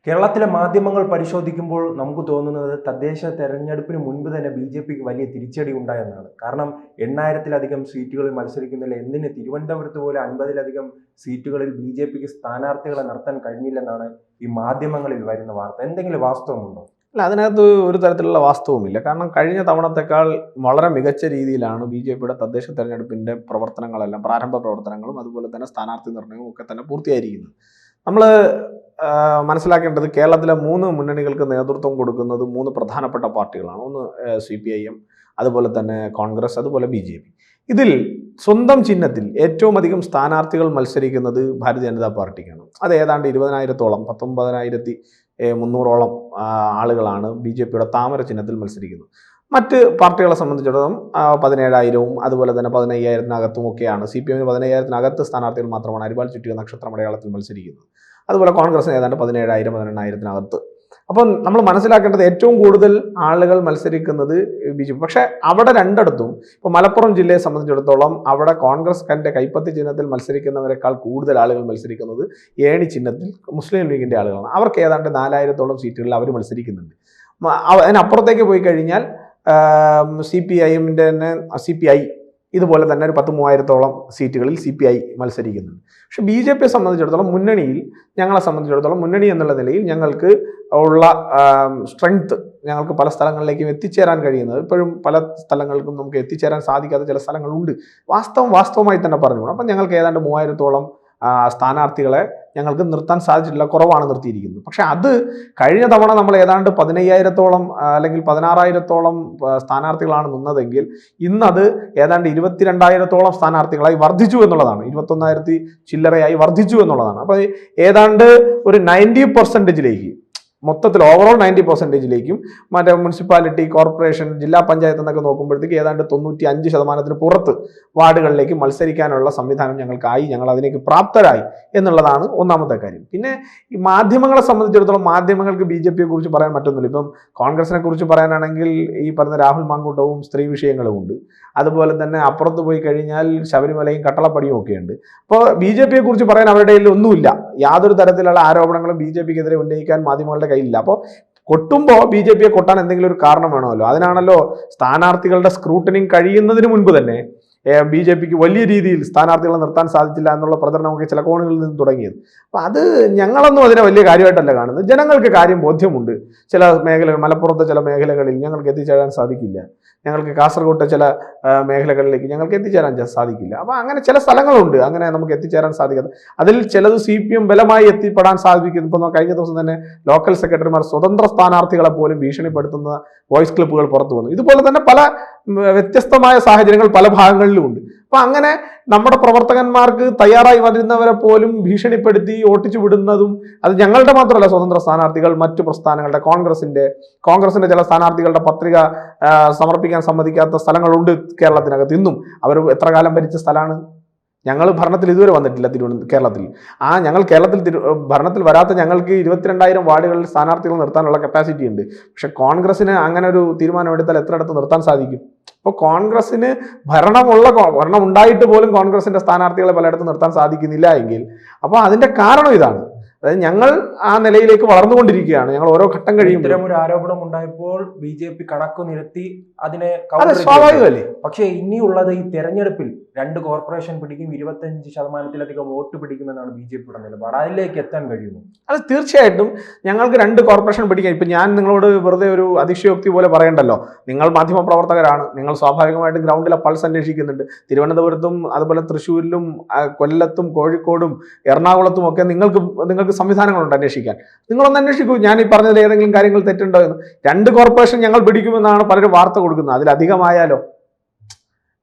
കേരളത്തിലെ മാധ്യമങ്ങൾ പരിശോധിക്കുമ്പോൾ നമുക്ക് തോന്നുന്നത് തദ്ദേശ തെരഞ്ഞെടുപ്പിന് മുൻപ് തന്നെ ബി ജെ പിക്ക് വലിയ തിരിച്ചടി ഉണ്ടായെന്നാണ്. കാരണം 8,000-ലധികം സീറ്റുകളിൽ മത്സരിക്കുന്നില്ല. എന്തിന് തിരുവനന്തപുരത്ത് പോലെ 50-ലധികം സീറ്റുകളിൽ ബി ജെ പിക്ക് സ്ഥാനാർത്ഥികളെ നിർത്താൻ കഴിഞ്ഞില്ലെന്നാണ് ഈ മാധ്യമങ്ങളിൽ വരുന്ന വാർത്ത. എന്തെങ്കിലും വാസ്തവമുണ്ടോ? അല്ല, അതിനകത്ത് ഒരു തരത്തിലുള്ള വാസ്തവമില്ല. കാരണം കഴിഞ്ഞ തവണത്തേക്കാൾ വളരെ മികച്ച രീതിയിലാണ് ബി ജെ പിയുടെ തദ്ദേശ തെരഞ്ഞെടുപ്പിൻ്റെ പ്രവർത്തനങ്ങളെല്ലാം, പ്രാരംഭ പ്രവർത്തനങ്ങളും അതുപോലെ തന്നെ സ്ഥാനാർത്ഥി നിർണ്ണയവും ഒക്കെ തന്നെ പൂർത്തിയായിരിക്കുന്നത്. നമ്മൾ മനസ്സിലാക്കേണ്ടത് കേരളത്തിലെ 3 മുന്നണികൾക്ക് നേതൃത്വം കൊടുക്കുന്നത് 3 പ്രധാനപ്പെട്ട പാർട്ടികളാണ്. ഒന്ന് CPIM, അതുപോലെ തന്നെ കോൺഗ്രസ്, അതുപോലെ BJP. ഇതിൽ സ്വന്തം ചിഹ്നത്തിൽ ഏറ്റവും അധികം സ്ഥാനാർത്ഥികൾ മത്സരിക്കുന്നത് ഭാരതീയ ജനതാ പാർട്ടിക്കാണ്. അത് ഏതാണ്ട് 20,000-ഓളം 19,300-ഓളം ആളുകളാണ് BJPയുടെ താമര ചിഹ്നത്തിൽ മത്സരിക്കുന്നത്. മറ്റ് പാർട്ടികളെ സംബന്ധിച്ചിടത്തോളം 17,000-ഉം അതുപോലെ തന്നെ 15,000-നകത്തും ഒക്കെയാണ്. CPM 15,000-നകത്ത് സ്ഥാനാർത്ഥികൾ മാത്രമാണ് അരിവാൾ ചുറ്റിയ നക്ഷത്രമടയാളത്തിൽ മത്സരിക്കുന്നത്. അതുപോലെ കോൺഗ്രസിന് ഏതാണ്ട് 17,000, 18,000-നകത്ത്. അപ്പം നമ്മൾ മനസ്സിലാക്കേണ്ടത് ഏറ്റവും കൂടുതൽ ആളുകൾ മത്സരിക്കുന്നത് BJP. പക്ഷേ അവിടെ രണ്ടിടത്തും, ഇപ്പോൾ മലപ്പുറം ജില്ലയെ സംബന്ധിച്ചിടത്തോളം അവിടെ കോൺഗ്രസിന്റെ കൈപ്പത്തി ചിഹ്നത്തിൽ മത്സരിക്കുന്നവരെക്കാൾ കൂടുതൽ ആളുകൾ മത്സരിക്കുന്നത് ഏണി ചിഹ്നത്തിൽ മുസ്ലിം ലീഗിന്റെ ആളുകളാണ്. അവർക്ക് ഏതാണ്ട് 4,000-ഓളം സീറ്റുകളിൽ അവർ മത്സരിക്കുന്നുണ്ട്. അതിനപ്പുറത്തേക്ക് പോയി കഴിഞ്ഞാൽ CPIM-ന്റെ തന്നെ CPI ഇതുപോലെ തന്നെ ഒരു 13,000-ഓളം സീറ്റുകളിൽ CPI മത്സരിക്കുന്നുണ്ട്. പക്ഷെ BJPയെ സംബന്ധിച്ചിടത്തോളം ഞങ്ങളെ സംബന്ധിച്ചിടത്തോളം മുന്നണി എന്നുള്ള നിലയിൽ ഞങ്ങൾക്ക് ഉള്ള സ്ട്രെങ്ത്, ഞങ്ങൾക്ക് പല സ്ഥലങ്ങളിലേക്കും എത്തിച്ചേരാൻ കഴിയുന്നത്, ഇപ്പോഴും പല സ്ഥലങ്ങൾക്കും നമുക്ക് എത്തിച്ചേരാൻ സാധിക്കാത്ത ചില സ്ഥലങ്ങളുണ്ട്. വാസ്തവമായി തന്നെ പറഞ്ഞു. അപ്പം ഞങ്ങൾക്ക് ഏതാണ്ട് 3,000-ഓളം സ്ഥാനാർത്ഥികളെ ഞങ്ങൾക്ക് നിർത്താൻ സാധിച്ചിട്ടില്ല, കുറവാണ് നിർത്തിയിരിക്കുന്നത്. പക്ഷെ അത് കഴിഞ്ഞ തവണ നമ്മൾ ഏതാണ്ട് 15,000-ഓളം അല്ലെങ്കിൽ 16,000-ഓളം സ്ഥാനാർത്ഥികളാണ് നിന്നതെങ്കിൽ ഇന്നത് ഏതാണ്ട് 22,000-ഓളം സ്ഥാനാർത്ഥികളായി വർദ്ധിച്ചു എന്നുള്ളതാണ്. 21,000 ചില്ലറയായി വർദ്ധിച്ചു എന്നുള്ളതാണ്. അപ്പോൾ ഏതാണ്ട് ഒരു 90%-ലേക്ക്, മൊത്തത്തിൽ ഓവറോൾ 90%-ലേക്കും മറ്റേ മുനിസിപ്പാലിറ്റി, കോർപ്പറേഷൻ, ജില്ലാ പഞ്ചായത്ത് എന്നൊക്കെ നോക്കുമ്പോഴത്തേക്ക് ഏതാണ്ട് 95% പുറത്ത് വാർഡുകളിലേക്ക് മത്സരിക്കാനുള്ള സംവിധാനം ഞങ്ങൾക്കായി, ഞങ്ങൾ അതിലേക്ക് പ്രാപ്തരായി എന്നുള്ളതാണ് ഒന്നാമത്തെ കാര്യം. പിന്നെ ഈ മാധ്യമങ്ങളെ സംബന്ധിച്ചിടത്തോളം മാധ്യമങ്ങൾക്ക് BJPയെ കുറിച്ച് പറയാൻ മറ്റൊന്നുമില്ല. ഇപ്പം കോൺഗ്രസിനെ കുറിച്ച് പറയാനാണെങ്കിൽ ഈ പറഞ്ഞ രാഹുൽ മാങ്കൂട്ടവും സ്ത്രീ വിഷയങ്ങളും ഉണ്ട്. അതുപോലെ തന്നെ അപ്പുറത്ത് പോയി കഴിഞ്ഞാൽ ശബരിമലയും കട്ടളപ്പടിയും ഒക്കെ ഉണ്ട്. അപ്പോൾ BJPയെ കുറിച്ച് പറയാൻ അവരുടെ കയ്യിൽ ഒന്നുമില്ല. യാതൊരു തരത്തിലുള്ള ആരോപണങ്ങളും BJPക്കെതിരെ ഉന്നയിക്കാൻ മാധ്യമങ്ങളുടെ കയ്യിലില്ല. അപ്പോൾ കൊട്ടുമ്പോൾ BJPയെ കൊട്ടാൻ എന്തെങ്കിലും ഒരു കാരണം വേണമല്ലോ. അതിനാണല്ലോ സ്ഥാനാർത്ഥികളുടെ സ്ക്രൂട്ടനിങ് കഴിയുന്നതിന് മുൻപ് തന്നെ BJPക്ക് വലിയ രീതിയിൽ സ്ഥാനാർത്ഥികളെ നിർത്താൻ സാധിച്ചില്ല എന്നുള്ള പ്രചരണമൊക്കെ ചില കോണുകളിൽ നിന്ന് തുടങ്ങിയത്. അപ്പം അത് ഞങ്ങളൊന്നും അതിനെ വലിയ കാര്യമായിട്ടല്ല കാണുന്നത്. ജനങ്ങൾക്ക് കാര്യം ബോധ്യമുണ്ട്. ചില മേഖലകൾ, മലപ്പുറത്തെ ചില മേഖലകളിൽ ഞങ്ങൾക്ക് എത്തിച്ചേരാൻ സാധിക്കില്ല, ഞങ്ങൾക്ക് കാസർഗോട്ടെ ചില മേഖലകളിലേക്ക് ഞങ്ങൾക്ക് എത്തിച്ചേരാൻ സാധിക്കില്ല. അപ്പം അങ്ങനെ ചില സ്ഥലങ്ങളുണ്ട് അങ്ങനെ നമുക്ക് എത്തിച്ചേരാൻ സാധിക്കാതെ. അതിൽ ചിലത് CPM ബലമായി എത്തിപ്പെടാൻ സാധിക്കുന്നു. ഇപ്പോൾ കഴിഞ്ഞ ദിവസം തന്നെ ലോക്കൽ സെക്രട്ടറിമാർ സ്വതന്ത്ര സ്ഥാനാർത്ഥികളെ പോലും ഭീഷണിപ്പെടുത്തുന്ന വോയിസ് ക്ലിപ്പുകൾ പുറത്തു വന്നു. ഇതുപോലെ തന്നെ പല വ്യത്യസ്തമായ സാഹചര്യങ്ങൾ പല ഭാഗങ്ങളിലും ഉണ്ട്. അപ്പൊ അങ്ങനെ നമ്മുടെ പ്രവർത്തകന്മാർക്ക് തയ്യാറായി വരുന്നവരെ പോലും ഭീഷണിപ്പെടുത്തി ഓട്ടിച്ചു വിടുന്നതും, അത് ഞങ്ങളുടെ മാത്രമല്ല, സ്വതന്ത്ര സ്ഥാനാർത്ഥികൾ, മറ്റു പ്രസ്ഥാനങ്ങളുടെ, കോൺഗ്രസിന്റെ ചില സ്ഥാനാർത്ഥികളുടെ പത്രിക സമർപ്പിക്കാൻ സമ്മതിക്കാത്ത സ്ഥലങ്ങളുണ്ട് കേരളത്തിനകത്ത്. ഇന്നും അവർ എത്ര കാലം ഭരിച്ച സ്ഥലമാണ്? ഞങ്ങൾ ഭരണത്തിൽ ഇതുവരെ വന്നിട്ടില്ല കേരളത്തിൽ. ഞങ്ങൾ ഭരണത്തിൽ വരാത്ത ഞങ്ങൾക്ക് 22,000 വാർഡുകളിൽ സ്ഥാനാർത്ഥികൾ നിർത്താനുള്ള കപ്പാസിറ്റി ഉണ്ട്. പക്ഷെ കോൺഗ്രസിന് അങ്ങനെ ഒരു തീരുമാനം എടുത്താൽ എത്രയിടത്ത് നിർത്താൻ സാധിക്കും? അപ്പോൾ കോൺഗ്രസിന് ഭരണം ഉണ്ടായിട്ട് പോലും കോൺഗ്രസിന്റെ സ്ഥാനാർത്ഥികളെ പലയിടത്തും നിർത്താൻ സാധിക്കുന്നില്ല എങ്കിൽ അപ്പോൾ അതിന്റെ കാരണം ഇതാണ്. അതായത് ഞങ്ങൾ ആ നിലയിലേക്ക് വളർന്നുകൊണ്ടിരിക്കുകയാണ്. ഞങ്ങൾ ഓരോ ഘട്ടം കഴിയുമ്പോൾ ഇത്തരം ഒരു ആരോപണം ഉണ്ടായപ്പോൾ BJP കണക്കു നിരത്തി അതിനെ സ്വാഭാവികമല്ലേ. പക്ഷേ ഇനിയുള്ളത് ഈ തെരഞ്ഞെടുപ്പിൽ 2 കോർപ്പറേഷൻ പിടിക്കും, 25%-ലധികം വോട്ട് പിടിക്കുമെന്നാണ് BJPയുടെ നിലപാട്. അതിലേക്ക് എത്താൻ കഴിയുമോ? അത് തീർച്ചയായിട്ടും ഞങ്ങൾക്ക് 2 കോർപ്പറേഷൻ പിടിക്കാം. ഇപ്പം ഞാൻ നിങ്ങളോട് വെറുതെ ഒരു അതിശയോക്തി പോലെ പറയണ്ടല്ലോ. നിങ്ങൾ മാധ്യമ പ്രവർത്തകരാണ്, നിങ്ങൾ സ്വാഭാവികമായിട്ടും ഗ്രൗണ്ടിലെ പൾസ് അന്വേഷിക്കുന്നുണ്ട്. തിരുവനന്തപുരത്തും അതുപോലെ തൃശ്ശൂരിലും കൊല്ലത്തും കോഴിക്കോടും എറണാകുളത്തും ഒക്കെ നിങ്ങൾക്ക് സംവിധാനങ്ങളുണ്ട് അന്വേഷിക്കാൻ. നിങ്ങളൊന്ന് അന്വേഷിക്കൂ, ഞാൻ ഈ പറഞ്ഞതിൽ ഏതെങ്കിലും കാര്യങ്ങൾ തെറ്റുണ്ടോ എന്ന്. 2 കോർപ്പറേഷൻ ഞങ്ങൾ പിടിക്കുമെന്നാണ് പലരും വാർത്ത കൊടുക്കുന്നത്. അതിലധികമായാലോ?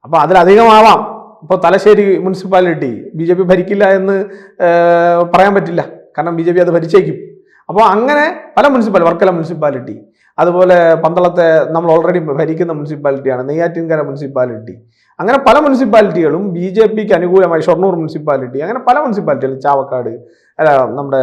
അപ്പൊ അതിലധികമാവാം. ഇപ്പോൾ തലശ്ശേരി മുനിസിപ്പാലിറ്റി BJP ഭരിക്കില്ല എന്ന് പറയാൻ പറ്റില്ല, കാരണം BJP അത് ഭരിച്ചേക്കും. അപ്പോൾ അങ്ങനെ പല വർക്കല മുനിസിപ്പാലിറ്റി, അതുപോലെ പന്തളത്തെ നമ്മൾ ഓൾറെഡി ഭരിക്കുന്ന മുനിസിപ്പാലിറ്റിയാണ് നെയ്യാറ്റിൻകര മുനിസിപ്പാലിറ്റി, അങ്ങനെ പല മുനിസിപ്പാലിറ്റികളും BJPക്ക് അനുകൂലമായി, ഷൊർണൂർ മുനിസിപ്പാലിറ്റി, അങ്ങനെ പല മുനിസിപ്പാലിറ്റികളും, ചാവക്കാട്, നമ്മുടെ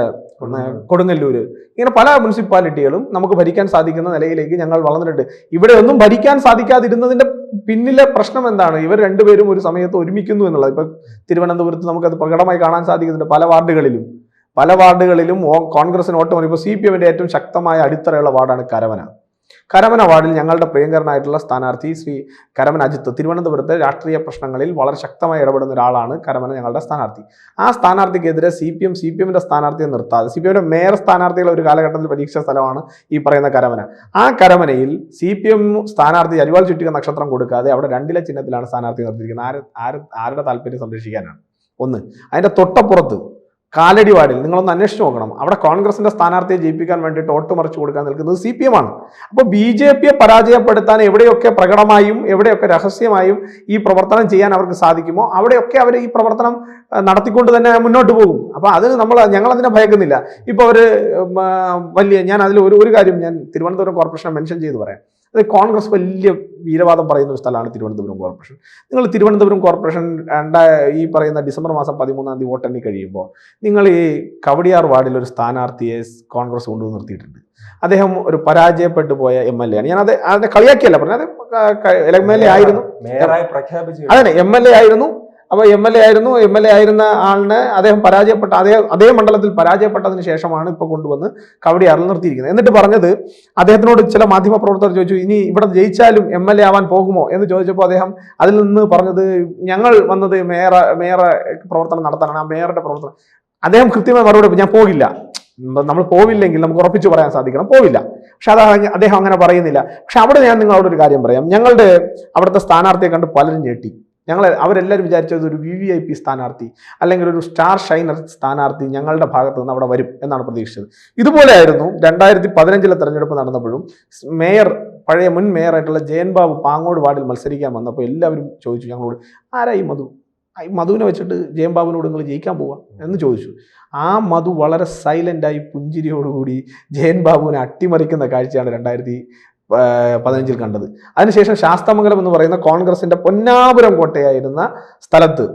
കൊടുങ്ങല്ലൂര്, ഇങ്ങനെ പല മുനിസിപ്പാലിറ്റികളും നമുക്ക് ഭരിക്കാൻ സാധിക്കുന്ന നിലയിലേക്ക് ഞങ്ങൾ വളർന്നിട്ടുണ്ട്. ഇവിടെ ഒന്നും ഭരിക്കാൻ സാധിക്കാതിരുന്നതിന്റെ പിന്നിലെ പ്രശ്നം എന്താണ്? ഇവർ രണ്ടുപേരും ഒരു സമയത്ത് ഒരുമിക്കുന്നു എന്നുള്ളത്. ഇപ്പൊ തിരുവനന്തപുരത്ത് നമുക്കത് പ്രകടമായി കാണാൻ സാധിക്കുന്നുണ്ട്. പല വാർഡുകളിലും പല വാർഡുകളിലും കോൺഗ്രസിന് വോട്ട് മതി. ഇപ്പോൾ CPM-ന്റെ ഏറ്റവും ശക്തമായ അടിത്തറയുള്ള വാർഡാണ് കരമന വാർഡിൽ ഞങ്ങളുടെ പ്രിയങ്കരനായിട്ടുള്ള സ്ഥാനാർത്ഥി ശ്രീ കരമന അജിത്ത്, തിരുവനന്തപുരത്തെ രാഷ്ട്രീയ പ്രശ്നങ്ങളിൽ വളരെ ശക്തമായി ഇടപെടുന്ന ഒരാളാണ് കരമന ഞങ്ങളുടെ സ്ഥാനാർത്ഥി. ആ സ്ഥാനാർത്ഥിക്കെതിരെ CPM-ന്റെ സ്ഥാനാർത്ഥിയെ നിർത്താതെ, CPM-ന്റെ മേയർ സ്ഥാനാർത്ഥികളെ ഒരു കാലഘട്ടത്തിൽ പരീക്ഷ സ്ഥലമാണ് ഈ പറയുന്ന കരമന. ആ കരമനയിൽ CPM സ്ഥാനാർത്ഥി അരിവാൾ ചുറ്റിക നക്ഷത്രം കൊടുക്കാതെ അവിടെ 2 ചിഹ്നത്തിലാണ് സ്ഥാനാർത്ഥി നിർത്തിയിരിക്കുന്നത്. ആരുടെ താല്പര്യം സംരക്ഷിക്കാനാണ്? ഒന്ന്. അതിന്റെ തൊട്ടപ്പുറത്ത് കാലടി വാർഡിൽ നിങ്ങളൊന്ന് അന്വേഷിച്ച് നോക്കണം. അവിടെ കോൺഗ്രസിന്റെ സ്ഥാനാർത്ഥിയെ ജയിപ്പിക്കാൻ വേണ്ടിയിട്ട് വോട്ട് മറിച്ച് കൊടുക്കാൻ നിൽക്കുന്നത് CPM ആണ്. അപ്പോൾ BJP-യെ പരാജയപ്പെടുത്താൻ എവിടെയൊക്കെ പ്രകടമായും എവിടെയൊക്കെ രഹസ്യമായും ഈ പ്രവർത്തനം ചെയ്യാൻ അവർക്ക് സാധിക്കുമോ അവിടെയൊക്കെ അവർ ഈ പ്രവർത്തനം നടത്തിക്കൊണ്ട് തന്നെ മുന്നോട്ട് പോകും. അപ്പോൾ അത് ഞങ്ങളതിനെ ഭയക്കുന്നില്ല. ഇപ്പോൾ അവർ ഞാൻ അതിൽ ഒരു കാര്യം ഞാൻ തിരുവനന്തപുരം കോർപ്പറേഷനെ മെൻഷൻ ചെയ്ത് പറയാം. അത് കോൺഗ്രസ് വലിയ വീരവാദം പറയുന്ന ഒരു സ്ഥലമാണ് തിരുവനന്തപുരം കോർപ്പറേഷൻ. നിങ്ങൾ തിരുവനന്തപുരം കോർപ്പറേഷൻ ഈ പറയുന്ന ഡിസംബർ മാസം 13 വോട്ടെണ്ണി കഴിയുമ്പോൾ നിങ്ങൾ ഈ കവടിയാർ വാർഡിൽ ഒരു സ്ഥാനാർത്ഥിയെ കോൺഗ്രസ് കൊണ്ടുവന്ന് നിർത്തിയിട്ടുണ്ട്. അദ്ദേഹം ഒരു പരാജയപ്പെട്ടു പോയ MLA ആണ്. ഞാൻ അതിനെ കളിയാക്കിയല്ല പറഞ്ഞത്, MLA ആയിരുന്നു, അതെ MLA ആയിരുന്നു. അപ്പോൾ MLA ആയിരുന്ന ആളിനെ അദ്ദേഹം പരാജയപ്പെട്ട അതേ മണ്ഡലത്തിൽ പരാജയപ്പെട്ടതിന് ശേഷമാണ് ഇപ്പോൾ കൊണ്ടുവന്ന് കവടിയാറിൽ നിർത്തിയിരിക്കുന്നത്. എന്നിട്ട് പറഞ്ഞത്, അദ്ദേഹത്തിനോട് ചില മാധ്യമ പ്രവർത്തകർ ചോദിച്ചു, ഇനി ഇവിടെ ജയിച്ചാലും MLA ആവാൻ പോകുമോ എന്ന് ചോദിച്ചപ്പോൾ അദ്ദേഹം അതിൽ നിന്ന് പറഞ്ഞത്, ഞങ്ങൾ വന്നത് മേയർ പ്രവർത്തനം നടത്താനാണ്, ആ മേയറുടെ പ്രവർത്തനം. അദ്ദേഹം കൃത്യമായി മറുപടി, ഞാൻ പോകില്ല, നമ്മൾ പോവില്ലെങ്കിൽ നമുക്ക് ഉറപ്പിച്ചു പറയാൻ സാധിക്കണം, പോവില്ല. പക്ഷെ അദ്ദേഹം അങ്ങനെ പറയുന്നില്ല. പക്ഷെ അവിടെ ഞാൻ നിങ്ങളോട് ഒരു കാര്യം പറയാം. ഞങ്ങളുടെ അവിടുത്തെ സ്ഥാനാർത്ഥിയെ കണ്ട് പലരും ഞെട്ടി. അവരെല്ലാവരും വിചാരിച്ചത് ഒരു VVIP സ്ഥാനാർത്ഥി അല്ലെങ്കിൽ ഒരു സ്റ്റാർ ഷൈനർ സ്ഥാനാർത്ഥി ഞങ്ങളുടെ ഭാഗത്ത് നിന്ന് അവിടെ വരും എന്നാണ് പ്രതീക്ഷിച്ചത്. ഇതുപോലെയായിരുന്നു 2015 തെരഞ്ഞെടുപ്പ് നടന്നപ്പോഴും പഴയ മുൻ മേയറായിട്ടുള്ള ജയൻ ബാബു പാങ്ങോട് വാർഡിൽ മത്സരിക്കാൻ വന്നപ്പോൾ എല്ലാവരും ചോദിച്ചു ഞങ്ങളോട്, ആരായി മധുവിനെ വെച്ചിട്ട് ജയൻ ബാബുവിനോട് നിങ്ങൾ ജയിക്കാൻ പോവാ എന്ന് ചോദിച്ചു. ആ മധു വളരെ സൈലൻ്റായി പുഞ്ചിരിയോടുകൂടി ജയൻ ബാബുവിനെ അട്ടിമറിക്കുന്ന കാഴ്ചയാണ് 2015 കണ്ടത്. അതിനുശേഷം ശാസ്താമംഗലം എന്ന് പറയുന്ന കോൺഗ്രസിന്റെ പൊന്നാപുരം കോട്ടയായിരുന്ന സ്ഥലത്ത്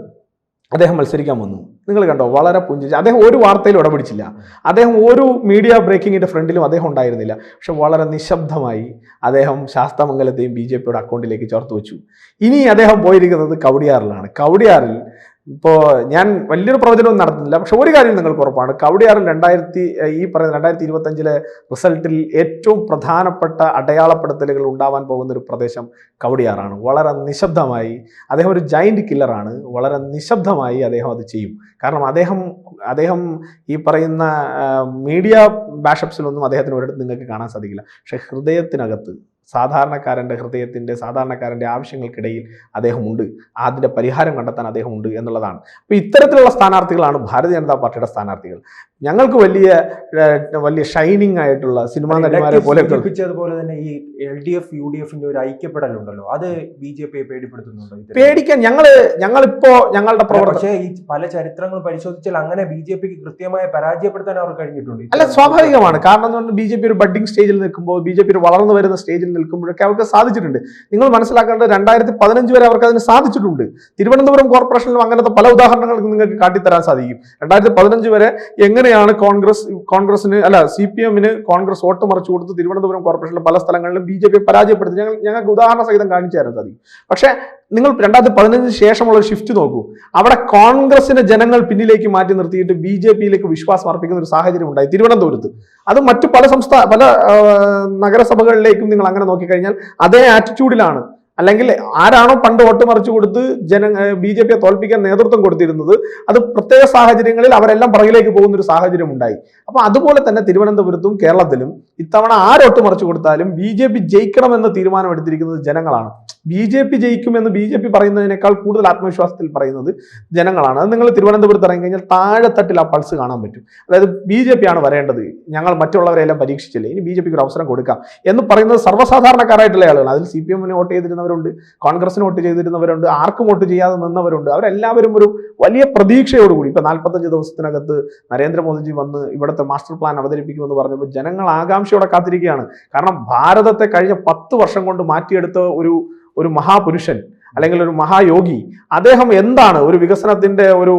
അദ്ദേഹം മത്സരിക്കാൻ വന്നു. നിങ്ങൾ കണ്ടോ, വളരെ പുഞ്ചിരിച്ച്. അദ്ദേഹം ഒരു വാർത്തയിലും ഇടപെടിച്ചില്ല. അദ്ദേഹം ഒരു മീഡിയ ബ്രേക്കിങ്ങിന്റെ ഫ്രണ്ടിലും അദ്ദേഹം ഉണ്ടായിരുന്നില്ല. പക്ഷെ വളരെ നിശബ്ദമായി അദ്ദേഹം ശാസ്താമംഗലത്തെയും BJP-യുടെ അക്കൗണ്ടിലേക്ക് ചേർത്ത് വെച്ചു. ഇനി അദ്ദേഹം പോയിരിക്കുന്നത് കവടിയാറിലാണ്. കവടിയാറിൽ ഇപ്പോൾ ഞാൻ വലിയൊരു പ്രവചനവും നടത്തുന്നില്ല, പക്ഷെ ഒരു കാര്യം നിങ്ങൾക്ക് ഉറപ്പാണ്, കവടിയാറിൽ 2025 റിസൾട്ടിൽ ഏറ്റവും പ്രധാനപ്പെട്ട അടയാളപ്പെടുത്തലുകൾ ഉണ്ടാവാൻ പോകുന്ന ഒരു പ്രദേശം കവടിയാറാണ്. വളരെ നിശബ്ദമായി അദ്ദേഹം ഒരു ജൈന്റ് കില്ലറാണ്. വളരെ നിശബ്ദമായി അദ്ദേഹം അത് ചെയ്യും. കാരണം അദ്ദേഹം ഈ പറയുന്ന മീഡിയ ബാഷപ്സിലൊന്നും അദ്ദേഹത്തിന് ഒരിടത്ത് നിങ്ങൾക്ക് കാണാൻ സാധിക്കില്ല. പക്ഷെ ഹൃദയത്തിനകത്ത് സാധാരണക്കാരൻ്റെ ആവശ്യങ്ങൾക്കിടയിൽ അദ്ദേഹമുണ്ട്. അതിൻ്റെ പരിഹാരം കണ്ടെത്താൻ അദ്ദേഹമുണ്ട് എന്നുള്ളതാണ്. അപ്പോൾ ഇത്തരത്തിലുള്ള സ്ഥാനാർത്ഥികളാണ് ഭാരതീയ ജനതാ പാർട്ടിയുടെ സ്ഥാനാർത്ഥികൾ. ഞങ്ങൾക്ക് വലിയ ഷൈനിങ് ആയിട്ടുള്ള സിനിമാ നടിമാരെ പോലെ തന്നെ ഈ LDF UDF-ന്റെ ഒരു ഐക്യപ്പെടലുണ്ടല്ലോ, അത് BJP-യെ പേടിപ്പെടുത്തുന്നുണ്ടോ? പേടിക്കാൻ ഞങ്ങളിപ്പോ ഞങ്ങളുടെ പക്ഷേ ഈ പല ചരിത്രങ്ങൾ പരിശോധിച്ചാൽ അങ്ങനെ BJP-ക്ക് കൃത്യമായി പരാജയപ്പെടുത്താൻ അവർ കഴിഞ്ഞിട്ടുണ്ട്. അല്ല, സ്വാഭാവികമാണ്. കാരണം BJP ഒരു ബഡ്ഡിംഗ് സ്റ്റേജിൽ നിൽക്കുമ്പോൾ, BJP ഒരു വളർന്നു വരുന്ന സ്റ്റേജിൽ നിൽക്കുമ്പോഴൊക്കെ അവർക്ക് സാധിച്ചിട്ടുണ്ട്. നിങ്ങൾ മനസ്സിലാക്കേണ്ടത് 2015 വരെ അവർക്ക് അതിന് സാധിച്ചിട്ടുണ്ട്. തിരുവനന്തപുരം കോർപ്പറേഷനിലും അങ്ങനത്തെ പല ഉദാഹരണങ്ങൾ നിങ്ങൾക്ക് കാട്ടിത്തരാൻ സാധിക്കും. 2015 വരെ എങ്ങനെയാണ് CPM-ന് കോൺഗ്രസ് വോട്ട് മറിച്ചു കൊടുത്ത് തിരുവനന്തപുരം കോർപ്പറേഷനിലെ പല സ്ഥലങ്ങളിലും BJP പരാജയപ്പെടുത്തി ഞങ്ങൾക്ക് ഉദാഹരണ സഹിതം കാണിച്ചു തരാൻ സാധിക്കും. പക്ഷേ നിങ്ങൾ 2015 ശേഷമുള്ള ഒരു ഷിഫ്റ്റ് നോക്കൂ. അവിടെ കോൺഗ്രസിനെ ജനങ്ങൾ പിന്നിലേക്ക് മാറ്റി നിർത്തിയിട്ട് BJP-യിലേക്ക് വിശ്വാസം അർപ്പിക്കുന്ന ഒരു സാഹചര്യം ഉണ്ടായി തിരുവനന്തപുരത്ത്. അത് മറ്റു പല നഗരസഭകളിലേക്കും നിങ്ങൾ അങ്ങനെ നോക്കിക്കഴിഞ്ഞാൽ അതേ ആറ്റിറ്റ്യൂഡിലാണ്. അല്ലെങ്കിൽ ആരാണോ പണ്ട് വോട്ട് മറിച്ചു കൊടുത്ത് BJP-യെ തോൽപ്പിക്കാൻ നേതൃത്വം കൊടുത്തിരുന്നത്, അത് പ്രത്യേക സാഹചര്യങ്ങളിൽ അവരെല്ലാം പുറകിലേക്ക് പോകുന്ന ഒരു സാഹചര്യം ഉണ്ടായി. അപ്പൊ അതുപോലെ തന്നെ തിരുവനന്തപുരത്തും കേരളത്തിലും ഇത്തവണ ആരൊട്ട് മറിച്ചു കൊടുത്താലും BJP ജയിക്കണമെന്ന് തീരുമാനമെടുത്തിരിക്കുന്നത് ജനങ്ങളാണ്. BJP ജയിക്കുമെന്ന് BJP പറയുന്നതിനേക്കാൾ കൂടുതൽ ആത്മവിശ്വാസത്തിൽ പറയുന്നത് ജനങ്ങളാണ്. അത് നിങ്ങൾ തിരുവനന്തപുരത്ത് ഇറങ്ങി കഴിഞ്ഞാൽ താഴെത്തട്ടിൽ ആ പൾസ് കാണാൻ പറ്റും. അതായത് BJP ആണ് വരേണ്ടത്, ഞങ്ങൾ മറ്റുള്ളവരെല്ലാം പരീക്ഷിച്ചില്ലേ, ഇനി BJP-ക്ക് ഒരു അവസരം കൊടുക്കാം എന്ന് പറയുന്നത് സർവ്വസാധാരണക്കാരായിട്ടുള്ള ആളുകൾ. അതിൽ CPM-ന് വോട്ട് ചെയ്തിരുന്നവരുണ്ട്, കോൺഗ്രസിന് വോട്ട് ചെയ്തിരുന്നവരുണ്ട്, ആർക്കും വോട്ട് ചെയ്യാതെ നിന്നവരുണ്ട്. അവരെല്ലാവരും ഒരു വലിയ പ്രതീക്ഷയോടുകൂടി ഇപ്പൊ 45 ദിവസത്തിനകത്ത് നരേന്ദ്രമോദിജി വന്ന് ഇവിടുത്തെ മാസ്റ്റർ പ്ലാൻ അവതരിപ്പിക്കുമെന്ന് പറഞ്ഞപ്പോൾ ജനങ്ങൾ ആകാംക്ഷയോടെ കാത്തിരിക്കുകയാണ്. കാരണം ഭാരതത്തെ കഴിഞ്ഞ 10 വർഷം കൊണ്ട് മാറ്റിയെടുത്ത ഒരു മഹാപുരുഷൻ അല്ലെങ്കിൽ ഒരു മഹായോഗി, അദ്ദേഹം എന്താണ് ഒരു വികസനത്തിന്റെ ഒരു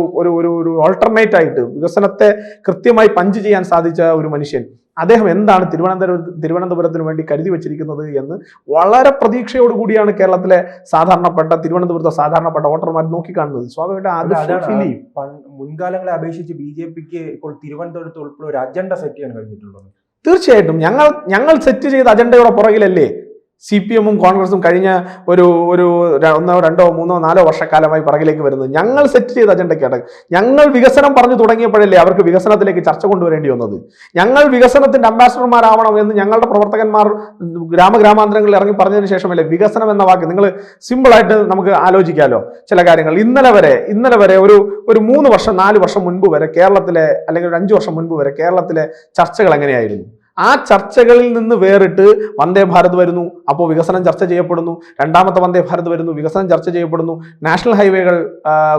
ഓൾട്ടർനേറ്റ് ആയിട്ട് വികസനത്തെ കൃത്യമായി പഞ്ച് ചെയ്യാൻ സാധിച്ച ഒരു മനുഷ്യൻ, അദ്ദേഹം എന്താണ് തിരുവനന്തപുരത്തിന് വേണ്ടി കരുതി വെച്ചിരിക്കുന്നത് എന്ന് വളരെ പ്രതീക്ഷയോടുകൂടിയാണ് കേരളത്തിലെ തിരുവനന്തപുരത്തെ സാധാരണപ്പെട്ട വോട്ടർമാർ നോക്കിക്കാണുന്നത്. സ്വാഭാവികമായിട്ട് മുൻകാലങ്ങളെ അപേക്ഷിച്ച് BJPക്ക് ഇപ്പോൾ തിരുവനന്തപുരത്ത് ഉൾപ്പെടെ ഒരു അജണ്ട സെറ്റ് ചെയ്യാൻ കഴിഞ്ഞിട്ടുള്ളത്. തീർച്ചയായിട്ടും ഞങ്ങൾ സെറ്റ് ചെയ്ത അജണ്ടയുടെ പുറകിലല്ലേ CPM-ഉം കോൺഗ്രസും കഴിഞ്ഞ ഒരു 1, 2, 3, 4 വർഷക്കാലമായി പുറകിലേക്ക് വരുന്നത്. ഞങ്ങൾ സെറ്റ് ചെയ്ത അജണ്ടയ്ക്കാണ്. ഞങ്ങൾ വികസനം പറഞ്ഞു തുടങ്ങിയപ്പോഴല്ലേ അവർക്ക് വികസനത്തിലേക്ക് ചർച്ച കൊണ്ടുവരേണ്ടി വന്നത്. ഞങ്ങൾ വികസനത്തിന്റെ അംബാസഡർമാരാവണം എന്ന് ഞങ്ങളുടെ പ്രവർത്തകന്മാർ ഗ്രാമാന്തരങ്ങളിൽ ഇറങ്ങി പറഞ്ഞതിന് ശേഷമല്ലേ വികസനം എന്ന വാക്ക്. നിങ്ങൾ സിമ്പിളായിട്ട് നമുക്ക് ആലോചിക്കാമല്ലോ ചില കാര്യങ്ങൾ. ഇന്നലെ വരെ ഒരു 3 വർഷം 4 വർഷം മുൻപ് വരെ കേരളത്തിലെ, അല്ലെങ്കിൽ ഒരു 5 വർഷം മുൻപ് വരെ കേരളത്തിലെ ചർച്ചകൾ എങ്ങനെയായിരുന്നു? ആ ചർച്ചകളിൽ നിന്ന് വേറിട്ട് വന്ദേ ഭാരത് വരുന്നു, അപ്പോൾ വികസനം ചർച്ച ചെയ്യപ്പെടുന്നു. രണ്ടാമത്തെ വന്ദേ ഭാരത് വരുന്നു, വികസനം ചർച്ച ചെയ്യപ്പെടുന്നു. നാഷണൽ ഹൈവേകൾ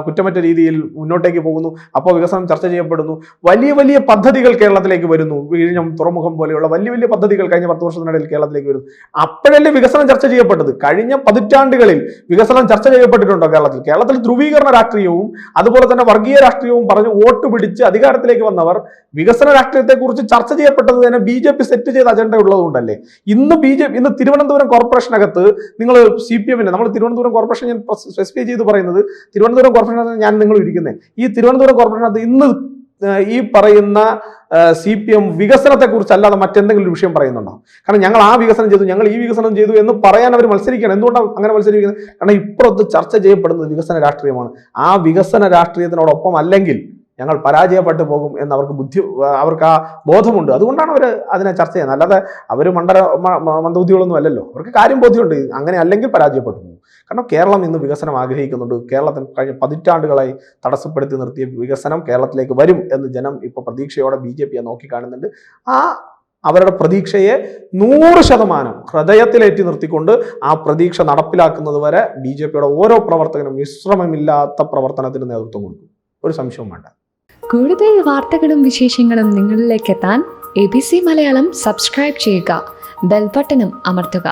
കുറ്റമറ്റ രീതിയിൽ മുന്നോട്ടേക്ക് പോകുന്നു, അപ്പോൾ വികസനം ചർച്ച ചെയ്യപ്പെടുന്നു. വലിയ പദ്ധതികൾ കേരളത്തിലേക്ക് വരുന്നു. വിഴിഞ്ഞം തുറമുഖം പോലെയുള്ള വലിയ പദ്ധതികൾ കഴിഞ്ഞ 10 വർഷത്തിനിടയിൽ കേരളത്തിലേക്ക് വരുന്നു. അപ്പോഴല്ലേ വികസനം ചർച്ച ചെയ്യപ്പെട്ടത്. കഴിഞ്ഞ പതിറ്റാണ്ടുകളിൽ വികസനം ചർച്ച ചെയ്യപ്പെട്ടിട്ടുണ്ടോ കേരളത്തിൽ ധ്രുവീകരണ രാഷ്ട്രീയവും അതുപോലെ തന്നെ വർഗീയ രാഷ്ട്രീയവും പറഞ്ഞ് വോട്ട് പിടിച്ച് അധികാരത്തിലേക്ക് വന്നവർ വികസന രാഷ്ട്രീയത്തെക്കുറിച്ച് ചർച്ച ചെയ്യപ്പെട്ടത് തന്നെ BJP സെറ്റ് ചെയ്ത അജണ്ട ഉള്ളതുകൊണ്ടല്ലേ. ഇന്ന് തിരുവനന്തപുരം കോർപ്പറേഷനകത്ത് നിങ്ങൾ CPM-നെ, നമ്മൾ തിരുവനന്തപുരം കോർപ്പറേഷൻ ഞാൻ സ്പെസിഫൈ ചെയ്ത് പറയുന്നത്, തിരുവനന്തപുരം കോർപ്പറേഷൻ ഞാൻ നിങ്ങൾ ഇരിക്കുന്നത്, ഈ തിരുവനന്തപുരം കോർപ്പറേഷനകത്ത് ഇന്ന് ഈ പറയുന്ന CPM വികസനത്തെ കുറിച്ച് അല്ലാതെ മറ്റെന്തെങ്കിലും ഒരു വിഷയം പറയുന്നുണ്ടോ? കാരണം ഞങ്ങൾ ആ വികസനം ചെയ്തു, ഞങ്ങൾ ഈ വികസനം ചെയ്തു എന്ന് പറയാൻ അവർ മത്സരിക്കുകയാണ്. എന്തുകൊണ്ടാണ് അങ്ങനെ മത്സരിക്കുന്നത്? കാരണം ഇപ്പുറത്ത് ചർച്ച ചെയ്യപ്പെടുന്നത് വികസന രാഷ്ട്രീയമാണ്. ആ വികസന രാഷ്ട്രീയത്തിനോടൊപ്പം അല്ലെങ്കിൽ ഞങ്ങൾ പരാജയപ്പെട്ടു പോകും എന്ന് അവർക്ക് ആ ബോധമുണ്ട്. അതുകൊണ്ടാണ് അവർ അതിനെ ചർച്ച ചെയ്യുന്നത്. അല്ലാതെ അവർ മന്ദബുദ്ധികളൊന്നും അല്ലല്ലോ. അവർക്ക് കാര്യം ബോധ്യമുണ്ട്, അങ്ങനെ അല്ലെങ്കിൽ പരാജയപ്പെട്ടു പോകും. കാരണം കേരളം ഇന്ന് വികസനം ആഗ്രഹിക്കുന്നുണ്ട്. കേരളത്തിന് കഴിഞ്ഞ പതിറ്റാണ്ടുകളായി തടസ്സപ്പെടുത്തി നിർത്തിയ വികസനം കേരളത്തിലേക്ക് വരും എന്ന് ജനം ഇപ്പോൾ പ്രതീക്ഷയോടെ BJPയെ നോക്കിക്കാണുന്നുണ്ട്. അവരുടെ പ്രതീക്ഷയെ 100% ഹൃദയത്തിലേറ്റി നിർത്തിക്കൊണ്ട് ആ പ്രതീക്ഷ നടപ്പിലാക്കുന്നത് വരെ BJPയുടെ ഓരോ പ്രവർത്തകനും വിശ്രമമില്ലാത്ത പ്രവർത്തനത്തിന് നേതൃത്വം കൊടുക്കും. ഒരു സംശയവും വേണ്ട. കൂടുതൽ വാർത്തകളും വിശേഷങ്ങളും നിങ്ങളിലേക്ക് എത്താൻ ABC മലയാളം സബ്സ്ക്രൈബ് ചെയ്യുക, ബെൽ ബട്ടണും അമർത്തുക.